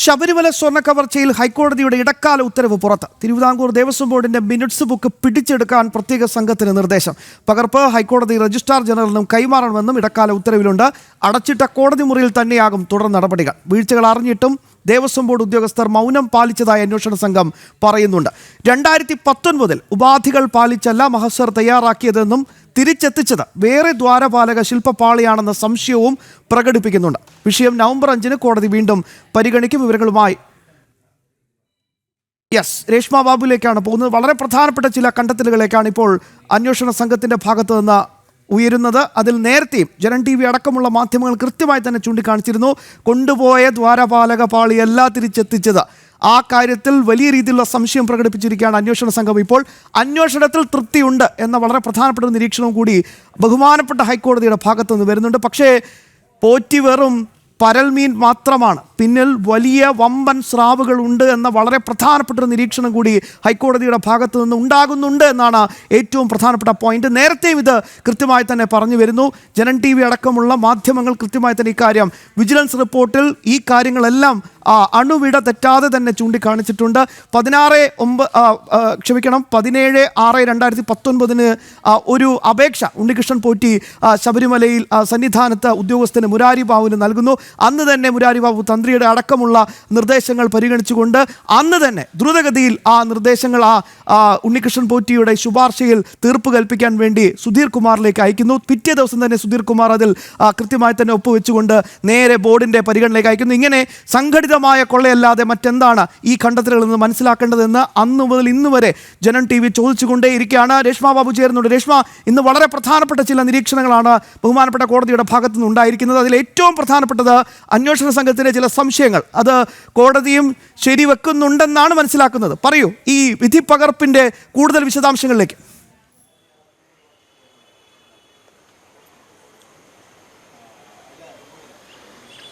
ശബരിമല സ്വർണ്ണ കവർച്ചയിൽ ഹൈക്കോടതിയുടെ ഇടക്കാല ഉത്തരവ് പുറത്ത്. തിരുവിതാംകൂർ ദേവസ്വം ബോർഡിന്റെ മിനിറ്റ്സ് ബുക്ക് പിടിച്ചെടുക്കാൻ പ്രത്യേക സംഘത്തിന് നിർദ്ദേശം. പകർപ്പ് ഹൈക്കോടതി രജിസ്ട്രാർ ജനറലിനും കൈമാറണമെന്നും ഇടക്കാല ഉത്തരവിലുണ്ട്. അടച്ചിട്ട കോടതി മുറിയിൽ തന്നെയാകും തുടർ നടപടികൾ. വീഴ്ചകൾ അറിഞ്ഞിട്ടും ദേവസ്വം ബോർഡ് ഉദ്യോഗസ്ഥർ മൗനം പാലിച്ചതായി അന്വേഷണ സംഘം പറയുന്നുണ്ട്. 2019 ഉപാധികൾ പാലിച്ചല്ല മഹസർ തയ്യാറാക്കിയതെന്നും തിരിച്ചെത്തിച്ചത് വേറെ ദ്വാരപാലക ശില്പപാളിയാണെന്ന സംശയവും പ്രകടിപ്പിക്കുന്നുണ്ട്. വിഷയം നവംബർ 5 കോടതി വീണ്ടും പരിഗണിക്കും. വിവരങ്ങളുമായി രേഷ്മ ബാബുവിലേക്കാണ് പോകുന്നത്. വളരെ പ്രധാനപ്പെട്ട ചില കണ്ടെത്തലുകളിലേക്കാണ് ഇപ്പോൾ അന്വേഷണ സംഘത്തിന്റെ ഭാഗത്തു നിന്ന് ഉയരുന്നത്. അതിൽ നേരത്തെയും ജനൻ TV അടക്കമുള്ള മാധ്യമങ്ങൾ കൃത്യമായി തന്നെ ചൂണ്ടിക്കാണിച്ചിരുന്നു, കൊണ്ടുപോയ ദ്വാരപാലക പാളിയല്ല തിരിച്ചെത്തിച്ചത്. ആ കാര്യത്തിൽ വലിയ രീതിയിലുള്ള സംശയം പ്രകടിപ്പിച്ചിരിക്കുകയാണ് അന്വേഷണ സംഘം. ഇപ്പോൾ അന്വേഷണത്തിൽ തൃപ്തിയുണ്ട് എന്ന വളരെ പ്രധാനപ്പെട്ട ഒരു നിരീക്ഷണവും കൂടി ബഹുമാനപ്പെട്ട ഹൈക്കോടതിയുടെ ഭാഗത്തു നിന്ന് വരുന്നുണ്ട്. പക്ഷേ പോറ്റി വെറും പരൽമീൻ മാത്രമാണ്, പിന്നിൽ വലിയ വമ്പൻ സ്രാവുകൾ ഉണ്ട് എന്ന വളരെ പ്രധാനപ്പെട്ട ഒരു നിരീക്ഷണം കൂടി ഹൈക്കോടതിയുടെ ഭാഗത്തു നിന്ന് ഉണ്ടാകുന്നുണ്ട് എന്നാണ് ഏറ്റവും പ്രധാനപ്പെട്ട പോയിന്റ്. നേരത്തെയും ഇത് കൃത്യമായി തന്നെ പറഞ്ഞു വരുന്നു. ജനൻ TV അടക്കമുള്ള മാധ്യമങ്ങൾ കൃത്യമായി തന്നെ ഇക്കാര്യം വിജിലൻസ് റിപ്പോർട്ടിൽ ഈ കാര്യങ്ങളെല്ലാം അണുവിട തെറ്റാതെ തന്നെ ചൂണ്ടിക്കാണിച്ചിട്ടുണ്ട്. 17/6/2019 ഒരു അപേക്ഷ ഉണ്ണികൃഷ്ണൻ പോറ്റി ശബരിമലയിൽ സന്നിധാനത്ത് ഉദ്യോഗസ്ഥന് മുരാരി ബാബുവിന് നൽകുന്നു. അന്ന് തന്നെ മുരാരി ബാബു തന്ത്രിയുടെ അടക്കമുള്ള നിർദ്ദേശങ്ങൾ പരിഗണിച്ചുകൊണ്ട് അന്ന് തന്നെ ദ്രുതഗതിയിൽ ആ നിർദ്ദേശങ്ങൾ ഉണ്ണികൃഷ്ണൻ പോറ്റിയുടെ ശുപാർശയിൽ തീർപ്പ് കൽപ്പിക്കാൻ വേണ്ടി സുധീർ കുമാറിലേക്ക് അയക്കുന്നു. പിറ്റേ ദിവസം തന്നെ സുധീർ കുമാർ അതിൽ കൃത്യമായി തന്നെ ഒപ്പുവെച്ചുകൊണ്ട് നേരെ ബോർഡിന്റെ പരിഗണനയിലേക്ക് അയക്കുന്നു. ഇങ്ങനെ സംഘടിതമായ കൊള്ളയല്ലാതെ മറ്റെന്താണ് ഈ കണ്ടെത്തലുകളിൽ നിന്ന് മനസ്സിലാക്കേണ്ടതെന്ന് അന്ന് മുതൽ ഇന്ന് വരെ ജനൻ TV ചോദിച്ചുകൊണ്ടേയിരിക്കുകയാണ്. രേഷ്മ ബാബു ചേരുന്നുണ്ട്. രേഷ്മ, ഇന്ന് വളരെ പ്രധാനപ്പെട്ട ചില നിരീക്ഷണങ്ങളാണ് ബഹുമാനപ്പെട്ട കോടതിയുടെ ഭാഗത്തു നിന്ന് ഉണ്ടായിരിക്കുന്നത്. അതിൽ ഏറ്റവും പ്രധാനപ്പെട്ടത് അന്വേഷണ സംഘത്തിന്റെ ചില സംശയങ്ങൾ അത് കോടതിയും ശരിവെക്കുന്നുണ്ടെന്നാണ് മനസ്സിലാക്കുന്നത്. പറയൂ, ഈ വിധി പകർപ്പിന്റെ കൂടുതൽ വിശദാംശങ്ങളിലേക്ക്.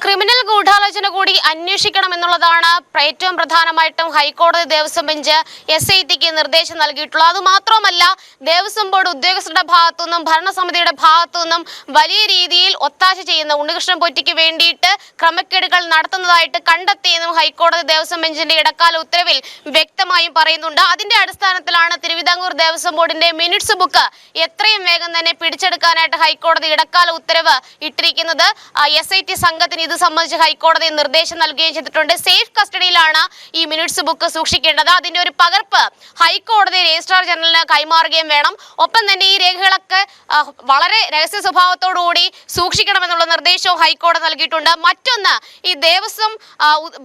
ക്രിമിനൽ ഗൂഢാലോചന കൂടി അന്വേഷിക്കണമെന്നുള്ളതാണ് ഏറ്റവും പ്രധാനമായിട്ടും ഹൈക്കോടതി ദേവസ്വം ബെഞ്ച് SITക്ക് നിർദ്ദേശം നൽകിയിട്ടുള്ളത്. അതുമാത്രമല്ല, ദേവസ്വം ബോർഡ് ഉദ്യോഗസ്ഥരുടെ ഭാഗത്തുനിന്നും ഭരണസമിതിയുടെ ഭാഗത്തുനിന്നും വലിയ രീതിയിൽ ഒത്താശ ചെയ്യുന്ന ഉണ്ണികൃഷ്ണൻ പോറ്റിക്ക് വേണ്ടിയിട്ട് ക്രമക്കേടുകൾ നടത്തുന്നതായിട്ട് കണ്ടെത്തിയെന്നും ഹൈക്കോടതി ദേവസ്വം ബെഞ്ചിന്റെ ഇടക്കാല ഉത്തരവിൽ വ്യക്തമായും പറയുന്നുണ്ട്. അതിന്റെ അടിസ്ഥാനത്തിലാണ് തിരുവിതാംകൂർ ദേവസ്വം ബോർഡിന്റെ മിനിറ്റ്സ് ബുക്ക് എത്രയും വേഗം തന്നെ പിടിച്ചെടുക്കാനായിട്ട് ഹൈക്കോടതി ഇടക്കാല ഉത്തരവ് ഇട്ടിരിക്കുന്നത്. SIT സംഘത്തിന് ഇത് സംബന്ധിച്ച് ഹൈക്കോടതി നിർദ്ദേശം നൽകുകയും ചെയ്തിട്ടുണ്ട്. സേഫ് കസ്റ്റഡിയിലാണ് ഈ മിനിറ്റ്സ് ബുക്ക് സൂക്ഷിക്കേണ്ടത്. അതിന്റെ ഒരു പകർപ്പ് ഹൈക്കോടതി രജിസ്ട്രാർ ജനറലിന് കൈമാറുകയും വേണം. ഒപ്പം തന്നെ ഈ രേഖകളൊക്കെ വളരെ രഹസ്യ സ്വഭാവത്തോടുകൂടി സൂക്ഷിക്കണമെന്നുള്ള നിർദ്ദേശവും ഹൈക്കോടതി നൽകിയിട്ടുണ്ട്. മറ്റൊന്ന്, ഈ ദേവസ്വം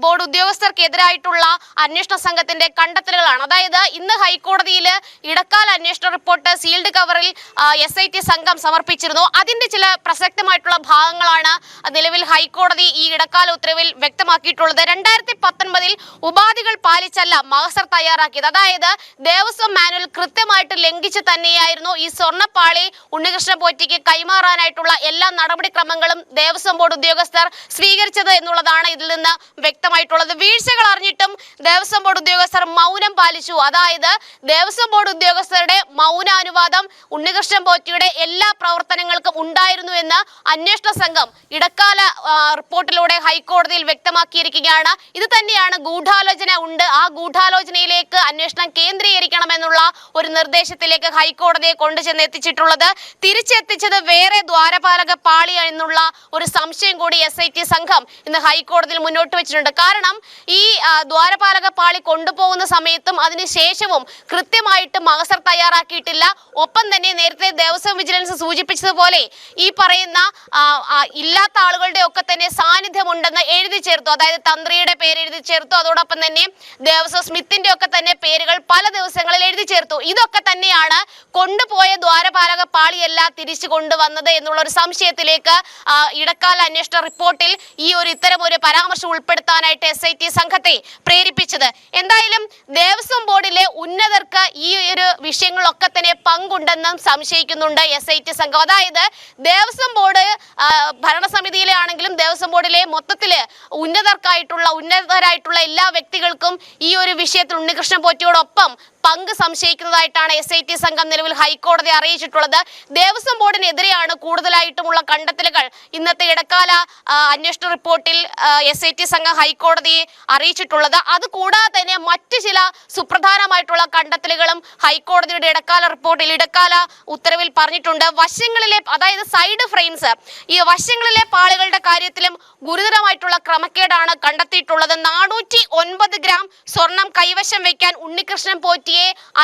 ബോർഡ് ഉദ്യോഗസ്ഥർക്കെതിരായിട്ടുള്ള അന്വേഷണ സംഘത്തിന്റെ കണ്ടെത്തലുകളാണ്. അതായത് ഇന്ന് ഹൈക്കോടതിയിൽ ഇടക്കാല അന്വേഷണ റിപ്പോർട്ട് സീൽഡ് കവറിൽ SIT സംഘം സമർപ്പിച്ചിരുന്നു. അതിന്റെ ചില പ്രസക്തമായിട്ടുള്ള ഭാഗങ്ങളാണ് നിലവിൽ ഹൈക്കോടതി ഈ ഇടക്കാല ഉത്തരവിൽ വ്യക്തമാക്കിയിട്ടുള്ളത്. 2019 ഉപാധികൾ പാലിച്ചല്ല മഹസർ തയ്യാറാക്കിയത്. അതായത് ദേവസ്വം മാനുവൽ കൃത്യമായിട്ട് ലംഘിച്ച് തന്നെയായിരുന്നു ഈ സ്വർണ്ണപ്പാളി ഉണ്ണികൃഷ്ണൻ പോറ്റിക്ക് കൈമാറാനായിട്ടുള്ള എല്ലാ നടപടിക്രമങ്ങളും ദേവസ്വം ബോർഡ് ഉദ്യോഗസ്ഥർ സ്വീകരിച്ചത് എന്നുള്ളതാണ് ഇതിൽ നിന്ന് വ്യക്തമായിട്ടുള്ളത്. വീഴ്ചകൾ അറിഞ്ഞിട്ടും ദേവസ്വം ബോർഡ് ഉദ്യോഗസ്ഥർ മൗനം പാലിച്ചു. അതായത് ദേവസ്വം ബോർഡ് ഉദ്യോഗസ്ഥരുടെ മൗനാനുവാദം ഉണ്ണികൃഷ്ണൻ പോറ്റിയുടെ എല്ലാ പ്രവർത്തനങ്ങൾക്കും ഉണ്ടായിരുന്നു എന്ന് അന്വേഷണ സംഘം ഇടക്കാല റിപ്പോർട്ടിലൂടെ ഹൈക്കോടതിയിൽ വ്യക്തമാക്കിയിരിക്കുകയാണ്. ഇത് തന്നെയാണ് ഗൂഢാലോചന ഉണ്ട്, ആ ഗൂഢാലോചനയിലേക്ക് അന്വേഷണം കേന്ദ്രീകരിക്കണമെന്നുള്ള ഒരു നിർദ്ദേശത്തിലേക്ക് ഹൈക്കോടതിയെ കൊണ്ടുചെന്ന് എത്തിച്ചിട്ടുള്ളത്. തിരിച്ചെത്തിച്ചത് വേറെ ദ്വാരപാലക പാളി എന്നുള്ള ഒരു സംശയം കൂടി SIT സംഘം ഇന്ന് ഹൈക്കോടതിയിൽ മുന്നോട്ട് വെച്ചിട്ടുണ്ട്. കാരണം ഈ ദ്വാരപാലക പാളി കൊണ്ടുപോകുന്ന സമയത്തും അതിനുശേഷവും കൃത്യമായിട്ട് മഹസർ തയ്യാറാക്കിയിട്ടില്ല. ഒപ്പം തന്നെ നേരത്തെ ദേവസ്വം വിജിലൻസ് സൂചിപ്പിച്ചതുപോലെ ഈ പറയുന്ന ഇല്ലാത്ത ആളുകളുടെ ഒക്കെ തന്നെ സാന്നിധ്യമുണ്ടെന്ന് എഴുതി ചേർത്തു. അതായത് തന്ത്രിയുടെ പേര് എഴുതി ചേർത്തു. അതോടൊപ്പം തന്നെ ദേവസ്വം സ്മിത്തിന്റെ ഒക്കെ തന്നെ പേരുകൾ പല ദിവസങ്ങളിൽ എഴുതി ചേർത്തു. ഇതൊക്കെ തന്നെയാണ് കൊണ്ടുപോയ ദ്വാരപാലക പാളിയല്ല തിരിച്ചു കൊണ്ടുവന്നത് എന്നുള്ള ഒരു സംശയത്തിലേക്ക് ഇടക്കാല അന്വേഷണ റിപ്പോർട്ടിൽ ഈ ഇത്തരം ഒരു പരാമർശം ഉൾപ്പെടുത്താനായിട്ട് SIT സംഘത്തെ പ്രേരിപ്പിച്ചത്. എന്തായാലും ദേവസ്വം ബോർഡിലെ ഉന്നതർക്ക് ഈ ഒരു വിഷയങ്ങളൊക്കെ തന്നെ പങ്കുണ്ടെന്നും സംശയിക്കുന്നുണ്ട് SIT സംഘം. അതായത് ദേവസ്വം ബോർഡ് ഭരണസമിതിയിലെ ആണെങ്കിലും ദേവസ്വം ബോർഡിലെ മൊത്തത്തില് ഉന്നതരായിട്ടുള്ള എല്ലാ വ്യക്തികൾക്കും ഈ ഒരു വിഷയത്തിൽ ഉണ്ണികൃഷ്ണൻ പോറ്റിയോടൊപ്പം പങ്ക് സംശയിക്കുന്നതായിട്ടാണ് SIT സംഘം നിലവിൽ ഹൈക്കോടതി അറിയിച്ചിട്ടുള്ളത്. ദേവസ്വം ബോർഡിനെതിരെയാണ് കൂടുതലായിട്ടുമുള്ള കണ്ടെത്തലുകൾ ഇന്നത്തെ ഇടക്കാല അന്വേഷണ റിപ്പോർട്ടിൽ SIT സംഘം ഹൈക്കോടതിയെ അറിയിച്ചിട്ടുള്ളത്. അതുകൂടാതെ തന്നെ മറ്റ് ചില സുപ്രധാനമായിട്ടുള്ള കണ്ടെത്തലുകളും ഹൈക്കോടതിയുടെ ഇടക്കാല ഉത്തരവിൽ പറഞ്ഞിട്ടുണ്ട്. വശങ്ങളിലെ, അതായത് സൈഡ് ഫ്രെയിംസ്, ഈ വശങ്ങളിലെ പാളികളുടെ കാര്യത്തിലും ഗുരുതരമായിട്ടുള്ള ക്രമക്കേടാണ് കണ്ടെത്തിയിട്ടുള്ളത്. 409 ഗ്രാം സ്വർണം കൈവശം വയ്ക്കാൻ ഉണ്ണികൃഷ്ണൻ പോറ്റി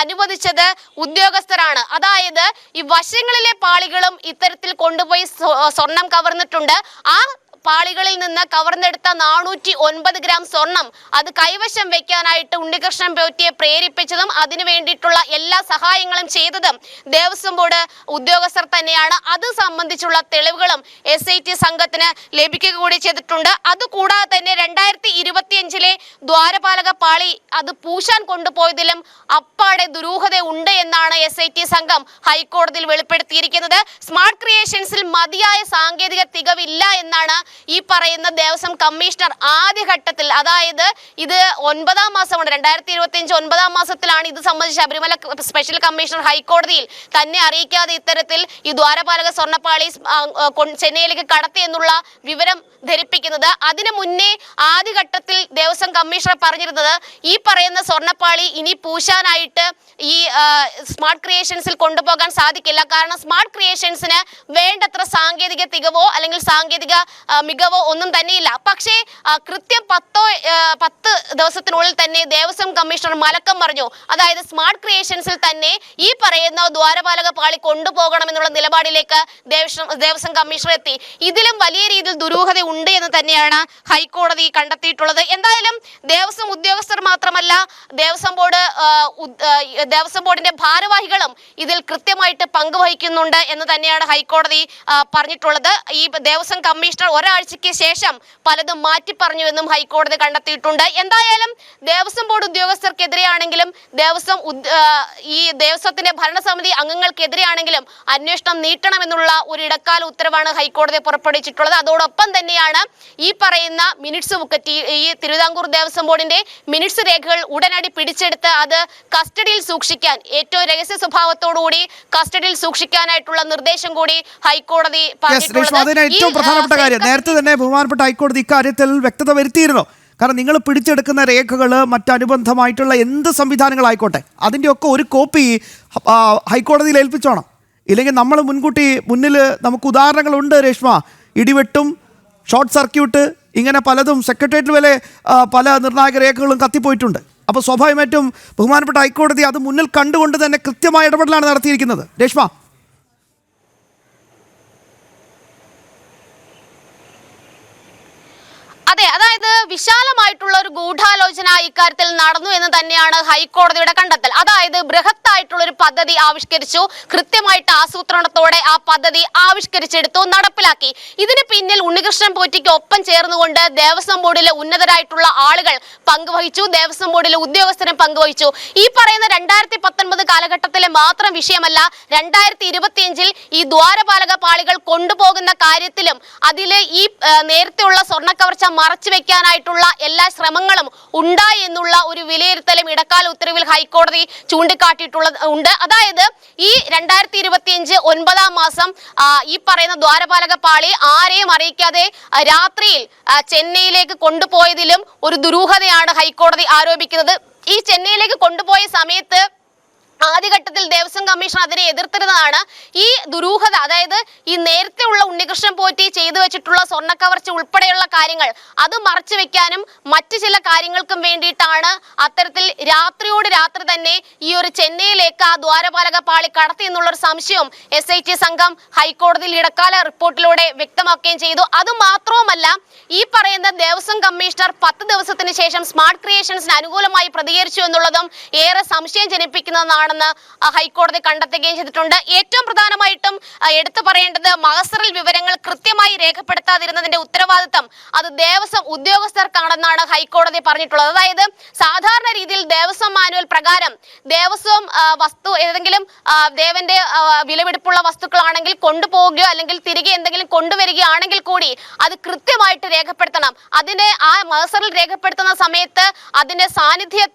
അനുവദിച്ചത് ഉദ്യോഗസ്ഥരാണ്. അതായത് ഈ വശങ്ങളിലെ പാളികളും ഇത്തരത്തിൽ കൊണ്ടുപോയി സ്വർണം കവർന്നിട്ടുണ്ട്. ആ പാളികളിൽ നിന്ന് കവർന്നെടുത്ത 409 ഗ്രാം സ്വർണം അത് കൈവശം വെക്കാനായിട്ട് ഉണ്ണികൃഷ്ണൻ പോറ്റിയെ പ്രേരിപ്പിച്ചതും അതിനു വേണ്ടിയിട്ടുള്ള എല്ലാ സഹായങ്ങളും ചെയ്തതും ദേവസ്വം ബോർഡ് ഉദ്യോഗസ്ഥർ തന്നെയാണ്. അത് സംബന്ധിച്ചുള്ള തെളിവുകളും SIT സംഘത്തിന് ലഭിക്കുക കൂടി ചെയ്തിട്ടുണ്ട്. അതുകൂടാതെ തന്നെ 2025 ദ്വാരപാലക പാളി അത് പൂശാൻ കൊണ്ടുപോയതിലും അപ്പാടെ ദുരൂഹത ഉണ്ട് എന്നാണ് SIT സംഘം ഹൈക്കോടതിയിൽ വെളിപ്പെടുത്തിയിരിക്കുന്നത്. സ്മാർട്ട് ക്രിയേഷൻസിൽ മതിയായ സാങ്കേതിക തികവില്ല എന്നാണ് ഈ പറയുന്ന ദേവസ്വം കമ്മീഷണർ ആദ്യഘട്ടത്തിൽ, അതായത് ഇത് 9-ാം മാസമാണ്, 2025 9-ാം മാസത്തിലാണ് ഇത് സംബന്ധിച്ച് ശബരിമല സ്പെഷ്യൽ കമ്മീഷണർ ഹൈക്കോടതിയിൽ തന്നെ അറിയിക്കാതെ ഇത്തരത്തിൽ ഈ ദ്വാരപാലക സ്വർണ്ണപ്പാളി ചെന്നൈയിലേക്ക് കടത്തി എന്നുള്ള വിവരം ധരിപ്പിക്കുന്നത്. അതിനു മുന്നേ ആദ്യഘട്ടത്തിൽ ദേവസ്വം കമ്മീഷണർ പറഞ്ഞിരുന്നത് ഈ പറയുന്ന സ്വർണ്ണപ്പാളി ഇനി പൂശാനായിട്ട് ഈ സ്മാർട്ട് ക്രിയേഷൻസിൽ കൊണ്ടുപോകാൻ സാധിക്കില്ല. കാരണം സ്മാർട്ട് ക്രിയേഷൻസിന് വേണ്ടത്ര സാങ്കേതിക തികവോ അല്ലെങ്കിൽ സാങ്കേതിക മികവോ ഒന്നും തന്നെയില്ല. പക്ഷേ കൃത്യം 10 ദിവസത്തിനുള്ളിൽ തന്നെ ദേവസ്വം കമ്മീഷണർ മലക്കം പറഞ്ഞു. അതായത് സ്മാർട്ട് ക്രിയേഷൻസിൽ തന്നെ ഈ പറയുന്ന ദ്വാരപാലക പാളി കൊണ്ടുപോകണമെന്നുള്ള നിലപാടിലേക്ക് ദേവസ്വം കമ്മീഷണർ എത്തി. ഇതിലും വലിയ രീതിയിൽ ദുരൂഹത ഉണ്ട് എന്ന് തന്നെയാണ് ഹൈക്കോടതി കണ്ടെത്തിയിട്ടുള്ളത്. എന്തായാലും ദേവസ്വം ഉദ്യോഗസ്ഥർ മാത്രമല്ല, ദേവസ്വം ബോർഡിന്റെ ഭാരവാഹികളും ഇതിൽ കൃത്യമായിട്ട് പങ്കുവഹിക്കുന്നുണ്ട് എന്ന് തന്നെയാണ് ഹൈക്കോടതി പറഞ്ഞിട്ടുള്ളത്. ഈ ദേവസ്വം കമ്മീഷണർ ഒരാഴ്ചയ്ക്ക് ശേഷം പലതും മാറ്റി പറഞ്ഞുവെന്നും ഹൈക്കോടതി കണ്ടെത്തിയിട്ടുണ്ട്. എന്തായാലും ദേവസ്വം ബോർഡ് ഉദ്യോഗസ്ഥർക്കെതിരെയാണെങ്കിലും ഈ ദേവസ്വത്തിന്റെ ഭരണസമിതി അംഗങ്ങൾക്കെതിരെയാണെങ്കിലും അന്വേഷണം നീട്ടണമെന്നുള്ള ഒരു ഇടക്കാല ഉത്തരവാണ് ഹൈക്കോടതി പുറപ്പെടുവിച്ചിട്ടുള്ളത്. അതോടൊപ്പം തന്നെയാണ് ഈ പറയുന്ന മിനിറ്റ്സ് ബുക്ക്, ഈ തിരുവിതാംകൂർ ദേവസ്വം ബോർഡിന്റെ മിനിറ്റ്സ് രേഖകൾ ഉടനടി പിടിച്ചെടുത്ത് അത് കസ്റ്റഡിയിൽ സൂക്ഷിക്കാൻ, ഏറ്റവും രഹസ്യ സ്വഭാവത്തോടുകൂടി കസ്റ്റഡിയിൽ സൂക്ഷിക്കാനായിട്ടുള്ള നിർദ്ദേശം കൂടി ഹൈക്കോടതി പറഞ്ഞിട്ടുള്ളത്. ഏറ്റവും പ്രധാനപ്പെട്ട കാര്യം, നേരത്തെ തന്നെ ബഹുമാനപ്പെട്ട ഹൈക്കോടതി ഇക്കാര്യത്തിൽ വ്യക്തത വരുത്തിയിരുന്നു. കാരണം നിങ്ങൾ പിടിച്ചെടുക്കുന്ന രേഖകൾ, മറ്റനുബന്ധമായിട്ടുള്ള എന്ത് സംവിധാനങ്ങളായിക്കോട്ടെ, അതിൻ്റെയൊക്കെ ഒരു കോപ്പി ഹൈക്കോടതിയിൽ ഏൽപ്പിച്ചോണം. ഇല്ലെങ്കിൽ നമ്മൾ മുന്നിൽ നമുക്ക് ഉദാഹരണങ്ങളുണ്ട് രേഷ്മ. ഇടിവെട്ടും, ഷോർട്ട് സർക്യൂട്ട്, ഇങ്ങനെ പലതും സെക്രട്ടേറിയറ്റ് വരെ പല നിർണായക രേഖകളും കത്തിപ്പോയിട്ടുണ്ട്. അപ്പോൾ സ്വാഭാവികമായിട്ടും ബഹുമാനപ്പെട്ട ഹൈക്കോടതി അത് മുന്നിൽ കണ്ടുകൊണ്ട് തന്നെ കൃത്യമായ ഇടപെടലാണ് നടത്തിയിരിക്കുന്നത്. രേഷ്മ, അതെ, അതായത് വിശാലമായിട്ടുള്ള ഒരു ഗൂഢാലോചന ഇക്കാര്യത്തിൽ നടന്നു എന്ന് തന്നെയാണ് ഹൈക്കോടതിയുടെ കണ്ടെത്തൽ. അതായത് ബൃഹത്തായിട്ടുള്ള ഒരു പദ്ധതി ആവിഷ്കരിച്ചു, കൃത്യമായിട്ട് ആസൂത്രണത്തോടെ ആ പദ്ധതി ആവിഷ്കരിച്ചെടുത്തു, നടപ്പിലാക്കി. ഇതിന് പിന്നിൽ ഉണ്ണികൃഷ്ണൻ പോറ്റിക്ക് ഒപ്പം ചേർന്നുകൊണ്ട് ദേവസ്വം ബോർഡിലെ ഉന്നതരായിട്ടുള്ള ആളുകൾ പങ്കുവഹിച്ചു, ദേവസ്വം ബോർഡിലെ ഉദ്യോഗസ്ഥരും പങ്കുവഹിച്ചു. ഈ പറയുന്ന 2019 കാലഘട്ടത്തിലെ മാത്രം വിഷയമല്ല, 2025 ഈ ദ്വാരപാലക പാളികൾ കൊണ്ടുപോകുന്ന കാര്യത്തിലും അതിൽ ഈ നേരത്തെയുള്ള സ്വർണ്ണക്കവർച്ച മറച്ചു വെക്കാനായിട്ടുള്ള എല്ലാ ശ്രമങ്ങളും ഉണ്ടായി എന്നുള്ള ഒരു വിലയിരുത്തലും ഇടക്കാല ഉത്തരവിൽ ഹൈക്കോടതി ചൂണ്ടിക്കാട്ടിയിട്ടുള്ളത്. അതായത് ഈ 2025 9-ാം മാസം ഈ പറയുന്ന ദ്വാരപാലക പാളി ആരെയും അറിയിക്കാതെ രാത്രിയിൽ ചെന്നൈയിലേക്ക് കൊണ്ടുപോയതിലും ഒരു ദുരൂഹതയാണ് ഹൈക്കോടതി ആരോപിക്കുന്നത്. ഈ ചെന്നൈയിലേക്ക് കൊണ്ടുപോയ സമയത്ത് ആദ്യഘട്ടത്തിൽ ദേവസ്വം കമ്മീഷൻ അതിനെ എതിർത്തിരുന്നതാണ്. ഈ ദുരൂഹത, അതായത് ഈ നേരത്തെ ഉള്ള ഉണ്ണികൃഷ്ണൻ പോറ്റി ചെയ്തു വെച്ചിട്ടുള്ള സ്വർണ്ണക്കവർച്ച ഉൾപ്പെടെയുള്ള കാര്യങ്ങൾ അത് മറച്ചു വെക്കാനും മറ്റു ചില കാര്യങ്ങൾക്കും വേണ്ടിയിട്ടാണ് അത്തരത്തിൽ രാത്രിയോട് രാത്രി തന്നെ ഈ ഒരു ചെന്നൈയിലേക്ക് ആ ദ്വാരപാലക പാളി കടത്തി എന്നുള്ളൊരു സംശയവും SIT സംഘം ഹൈക്കോടതിയിൽ ഇടക്കാല റിപ്പോർട്ടിലൂടെ വ്യക്തമാക്കുകയും ചെയ്തു. അതുമാത്രവുമല്ല, ഈ പറയുന്ന ദേവസ്വം കമ്മീഷണർ 10 ദിവസത്തിന് ശേഷം സ്മാർട്ട് ക്രിയേഷൻസിന് അനുകൂലമായി പ്രതികരിച്ചു എന്നുള്ളതും ഏറെ സംശയം ജനിപ്പിക്കുന്നതാണ് എന്താണെന്ന് ഹൈക്കോടതി കണ്ടെത്തുകയും ചെയ്തിട്ടുണ്ട്. ഏറ്റവും പ്രധാനമായിട്ടും എടുത്തു പറയേണ്ടത് മഹസറിൽ വിവരങ്ങൾ കൃത്യമായി രേഖപ്പെടുത്താതിരുന്നതിന്റെ ഉത്തരവാദിത്തം അത് ദേവസ്വം ഉദ്യോഗസ്ഥർക്കാണെന്നാണ് ഹൈക്കോടതി പറഞ്ഞിട്ടുള്ളത്. അതായത് സാധാരണ രീതിയിൽ ദേവസ്വം മാനുവൽ പ്രകാരം ദേവസ്വം വസ്തു ഏതെങ്കിലും ദേവന്റെ വിലപിടിപ്പുള്ള വസ്തുക്കളാണെങ്കിൽ കൊണ്ടുപോവുകയോ അല്ലെങ്കിൽ തിരികെ എന്തെങ്കിലും കൊണ്ടുവരികയാണെങ്കിൽ കൂടി അത് കൃത്യമായിട്ട് രേഖപ്പെടുത്തണം. അതിനെ ആ മഹസറിൽ രേഖപ്പെടുത്തുന്ന സമയത്ത് അതിന്റെ സാന്നിധ്യം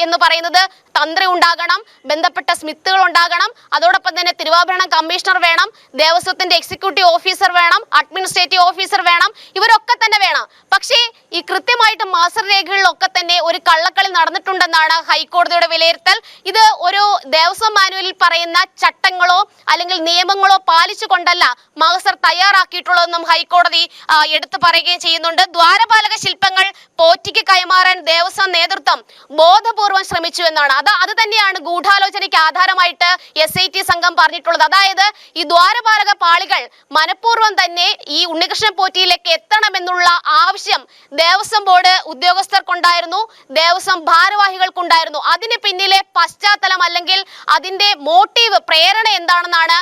എന്ന് പറയുന്നത് തന്ത്രി ഉണ്ടാകണം, ബന്ധപ്പെട്ട സ്മിത്തുകൾ ഉണ്ടാകണം, അതോടൊപ്പം തന്നെ തിരുവാഭരണം കമ്മീഷണർ വേണം, ദേവസ്വത്തിന്റെ എക്സിക്യൂട്ടീവ് ഓഫീസർ വേണം, അഡ്മിനിസ്ട്രേറ്റീവ് ഓഫീസർ വേണം, ഇവരൊക്കെ തന്നെ വേണം. പക്ഷേ ഈ കൃത്യമായിട്ട് മഹസർ രേഖകളിലൊക്കെ തന്നെ ഒരു കള്ളക്കളി നടന്നിട്ടുണ്ടെന്നാണ് ഹൈക്കോടതിയുടെ വിലയിരുത്തൽ. ഇത് ഒരു ദേവസ്വം മാനുവലിൽ പറയുന്ന ചട്ടങ്ങളോ അല്ലെങ്കിൽ നിയമങ്ങളോ പാലിച്ചുകൊണ്ടല്ല മഹസർ തയ്യാറാക്കിയിട്ടുള്ളതെന്നും ഹൈക്കോടതി എടുത്തു പറയുകയും ചെയ്യുന്നുണ്ട്. ദ്വാരപാലക ശില്പങ്ങൾ പോറ്റിക്ക് കൈമാറാൻ ദേവസ്വം നേതൃത്വം ബോധപൂർവം ശ്രമിച്ചു എന്നാണ്. അത് തന്നെയാണ് ഗൂഢാലോചനയ്ക്ക് ആധാരമായിട്ട് SIT സംഘം പറഞ്ഞിട്ടുള്ളത്. അതായത് ഈ ദ്വാരപാലക പാളികൾ മനഃപൂർവ്വം തന്നെ ഈ ഉണ്ണികൃഷ്ണൻ പോറ്റിയിലേക്ക് എത്തണമെന്നുള്ള ആവശ്യം ദേവസ്വം ബോർഡ് ഉദ്യോഗസ്ഥർക്കുണ്ടായിരുന്നു, ദേവസ്വം ഭാരവാഹികൾക്കുണ്ടായിരുന്നു. അതിന് പിന്നിലെ പശ്ചാത്തലം അല്ലെങ്കിൽ അതിന്റെ മോട്ടീവ്, പ്രേരണ എന്താണെന്നാണ്